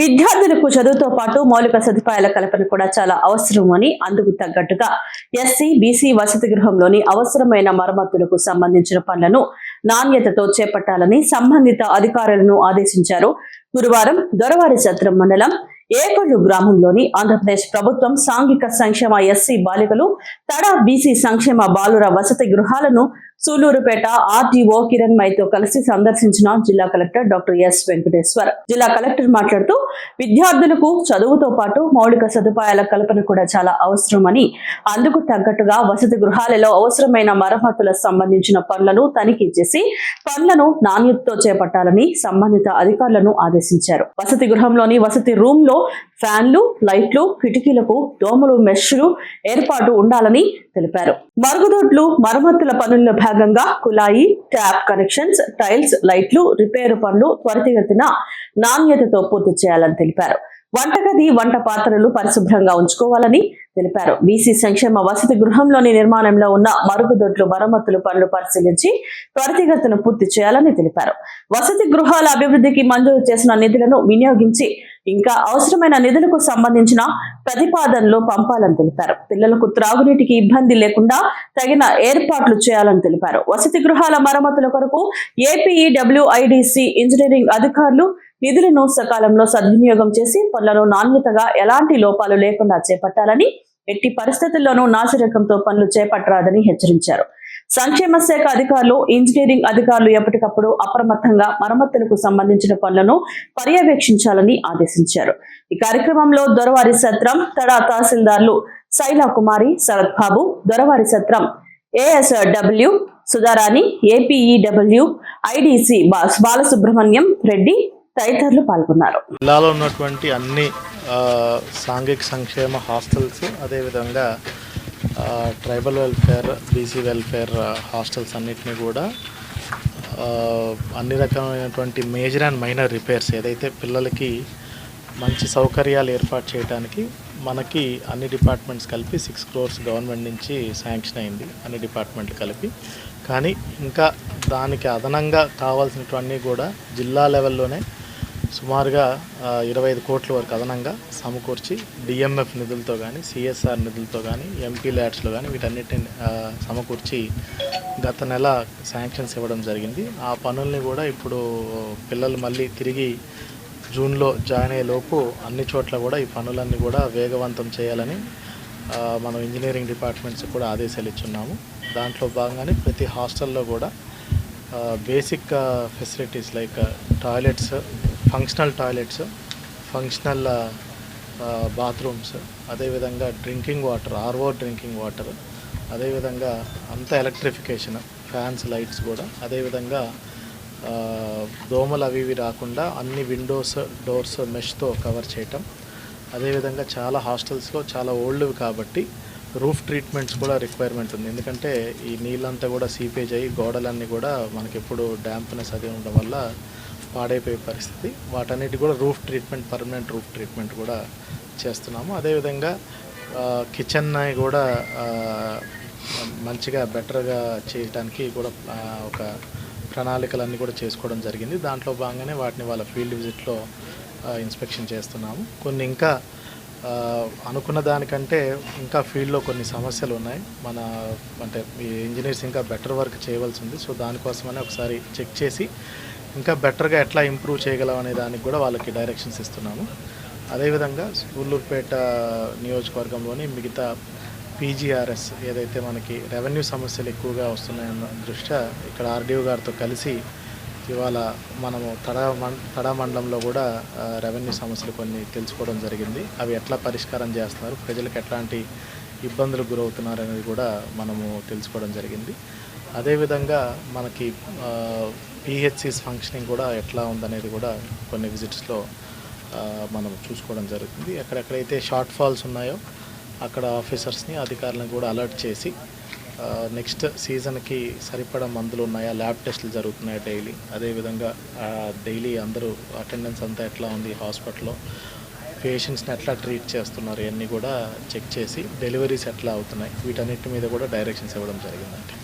విద్యార్థులకు చదువుతో పాటు మౌలిక సదుపాయాల కల్పన కూడా చాలా అవసరమని అందుకు తగ్గట్టుగా ఎస్సీ బీసీ వసతి గృహంలోని అవసరమైన మరమ్మతులకు సంబంధించిన పనులను నాణ్యతతో చేపట్టాలని సంబంధిత అధికారులను ఆదేశించారు. గురువారం దొరవారి సత్రం మండలం ఏకొల్లు గ్రామంలోని ఆంధ్రప్రదేశ్ ప్రభుత్వం సాంఘిక సంక్షేమ ఎస్సీ బాలికలు తడ బీసీ సంక్షేమ బాలుర వసతి గృహాలను సూలూరుపేట ఆర్డీఓ కిరణ్ మైతో కలిసి సందర్శించిన జిల్లా కలెక్టర్ డాక్టర్ ఎస్ వెంకటేశ్వర్. జిల్లా కలెక్టర్ మాట్లాడుతూ విద్యార్థులకు చదువుతో పాటు మౌలిక సదుపాయాల కల్పన కూడా చాలా అవసరమని అందుకు తగ్గట్టుగా వసతి గృహాలలో అవసరమైన మరమ్మతులకు సంబంధించిన పనులను తనిఖీ చేసి పనులను నాణ్యతతో చేపట్టాలని సంబంధిత అధికారులను ఆదేశించారు. వసతి గృహంలోని వసతి రూమ్ లో ఫ్యాన్లు, లైట్లు, కిటికీలకు దోమలు, మెష్లు ఏర్పాటు ఉండాలని తెలిపారు. మరుగుదొడ్లు మరమ్మతుల పనుల్లో భాగంగా కుళాయి, ట్యాప్ కనెక్షన్స్, టైల్స్, లైట్లు రిపేరు పనులు త్వరితగతిన నాణ్యతతో పూర్తి చేయాలని తెలిపారు. వంటగది, వంట పాత్రలు పరిశుభ్రంగా ఉంచుకోవాలని తెలిపారు. బీసీ సంక్షేమ వసతి గృహంలోని నిర్మాణంలో ఉన్న మరుగుదొడ్లు మరమ్మతుల పనులు పరిశీలించి త్వరితగతిన పూర్తి చేయాలని తెలిపారు. వసతి గృహాల అభివృద్ధికి మంజూరు చేసిన నిధులను వినియోగించి ఇంకా అవసరమైన నిధులకు సంబంధించిన ప్రతిపాదనలు పంపాలని తెలిపారు. పిల్లలకు త్రాగునీటికి ఇబ్బంది లేకుండా తగిన ఏర్పాట్లు చేయాలని తెలిపారు. వసతి గృహాల మరమ్మతుల కొరకు ఏపీఈడబ్ల్యూఐడిసి ఇంజనీరింగ్ అధికారులు నిధులను సకాలంలో సద్వినియోగం చేసి పనులను నాణ్యతగా ఎలాంటి లోపాలు లేకుండా చేపట్టాలని, ఎట్టి పరిస్థితుల్లోనూ నాసిరకంతో పనులు చేపట్టరాదని హెచ్చరించారు. సంక్షేమ శాఖ అధికారులు, ఇంజనీరింగ్ అధికారులు ఎప్పటికప్పుడు అప్రమత్తంగా మరమ్మతులకు సంబంధించిన పనులను పర్యవేక్షించాలని ఆదేశించారు. ఈ కార్యక్రమంలో దొరవారి సత్రం తడా తహసీల్దార్లు శైలా కుమారి, శరత్ బాబు, దొరవారి సత్రం ఏఎస్డబ్ల్యూ సుధారాణి, ఏపీఈడబ్ల్యూ ఐడిసి బాలసుబ్రహ్మణ్యం రెడ్డి తదితరులు పాల్గొన్నారు. జిల్లాలో ఉన్నటువంటి అన్ని సాంఘిక సంక్షేమ హాస్టల్స్, అదేవిధంగా tribal welfare, BC welfare hostels అన్నిటినీ కూడా అన్ని రకమైనటువంటి మేజర్ అండ్ మైనర్ రిపేర్స్ ఏదైతే పిల్లలకి మంచి సౌకర్యాలు ఏర్పాటు చేయడానికి మనకి అన్ని డిపార్ట్మెంట్స్ కలిపి 6 crores గవర్నమెంట్ నుంచి శాంక్షన్ అయింది, అన్ని డిపార్ట్మెంట్లు కలిపి. కానీ ఇంకా దానికి అదనంగా కావాల్సినటువన్నీ కూడా జిల్లా లెవెల్లోనే సుమారుగా 25 కోట్ల వరకు అదనంగా సమకూర్చి డిఎంఎఫ్ నిధులతో కానీ, సిఎస్ఆర్ నిధులతో కానీ, ఎంపీ ల్యాడ్స్లో కానీ వీటన్నిటిని సమకూర్చి గత నెల శాంక్షన్స్ ఇవ్వడం జరిగింది. ఆ పనుల్ని కూడా ఇప్పుడు పిల్లలు మళ్ళీ తిరిగి జూన్లో జాయిన్ అయ్యేలోపు అన్ని చోట్ల కూడా ఈ పనులన్నీ కూడా వేగవంతం చేయాలని మనం ఇంజనీరింగ్ డిపార్ట్మెంట్స్ కూడా ఆదేశాలు ఇచ్చున్నాము. దాంట్లో భాగంగానే ప్రతి హాస్టల్లో కూడా basic facilities like toilets, functional toilets, functional bathrooms, అదేవిధంగా drinking water, RO drinking water, అదేవిధంగా అంతా ఎలక్ట్రిఫికేషన్, ఫ్యాన్స్, లైట్స్ కూడా, అదేవిధంగా దోమలు అవి ఇవి రాకుండా అన్ని విండోస్, డోర్స్ మెష్తో కవర్ చేయటం. అదేవిధంగా చాలా హాస్టల్స్లో చాలా ఓల్డ్వి కాబట్టి రూఫ్ ట్రీట్మెంట్స్ కూడా రిక్వైర్మెంట్ ఉంది. ఎందుకంటే ఈ నీళ్ళంతా కూడా సీపేజ్ అయ్యి గోడలన్నీ కూడా మనకి ఎప్పుడు డ్యాంప్నెస్ అది ఉండడం వల్ల పాడైపోయే పరిస్థితి. వాటన్నిటి కూడా roof treatment, permanent roof treatment కూడా చేస్తున్నాము. అదేవిధంగా కిచెన్ కూడా మంచిగా బెటర్గా చేయడానికి కూడా ఒక ప్రణాళికలన్నీ కూడా చేసుకోవడం జరిగింది. దాంట్లో భాగంగానే వాటిని వాళ్ళ ఫీల్డ్ విజిట్లో ఇన్స్పెక్షన్ చేస్తున్నాము. కొన్ని ఇంకా అనుకున్న దానికంటే ఇంకా ఫీల్డ్లో కొన్ని సమస్యలు ఉన్నాయి. అంటే ఈ ఇంజనీర్స్ ఇంకా బెటర్ వర్క్ చేయవలసి ఉంది. సో దానికోసమనే ఒకసారి చెక్ చేసి ఇంకా బెటర్గా ఎట్లా ఇంప్రూవ్ చేయగలం అనే దానికి కూడా వాళ్ళకి డైరెక్షన్స్ ఇస్తున్నాము. అదేవిధంగా సూళ్ళూరుపేట నియోజకవర్గంలోని మిగతా పీజీఆర్ఎస్ ఏదైతే మనకి రెవెన్యూ సమస్యలు ఎక్కువగా వస్తున్నాయన్న దృష్ట్యా ఇక్కడ ఆర్డీఓ గారితో కలిసి ఇవాళ మనము తడా మండలంలో కూడా రెవెన్యూ సమస్యలు కొన్ని తెలుసుకోవడం జరిగింది. అవి ఎట్లా పరిష్కారం చేస్తున్నారు, ప్రజలకు ఎట్లాంటి ఇబ్బందులకు గురవుతున్నారు అనేది కూడా మనము తెలుసుకోవడం జరిగింది. అదేవిధంగా మనకి పిహెచ్సిస్ ఫంక్షనింగ్ కూడా ఎట్లా ఉందనేది కూడా కొన్ని విజిట్స్లో మనం చూసుకోవడం జరుగుతుంది. ఎక్కడెక్కడైతే షార్ట్ ఫాల్స్ ఉన్నాయో అక్కడ ఆఫీసర్స్ని, అధికారులను కూడా అలర్ట్ చేసి నెక్స్ట్ సీజన్కి సరిపడా మందులు ఉన్నాయా, ల్యాబ్ టెస్టులు జరుగుతున్నాయా డైలీ, అదేవిధంగా డైలీ అందరూ అటెండెన్స్ అంతా ఎట్లా ఉంది హాస్పిటల్లో, పేషెంట్స్ని ఎట్లా ట్రీట్ చేస్తున్నారు ఇవన్నీ కూడా చెక్ చేసి డెలివరీస్ ఎట్లా అవుతున్నాయి వీటన్నిటి మీద కూడా డైరెక్షన్స్ ఇవ్వడం జరిగిందండి.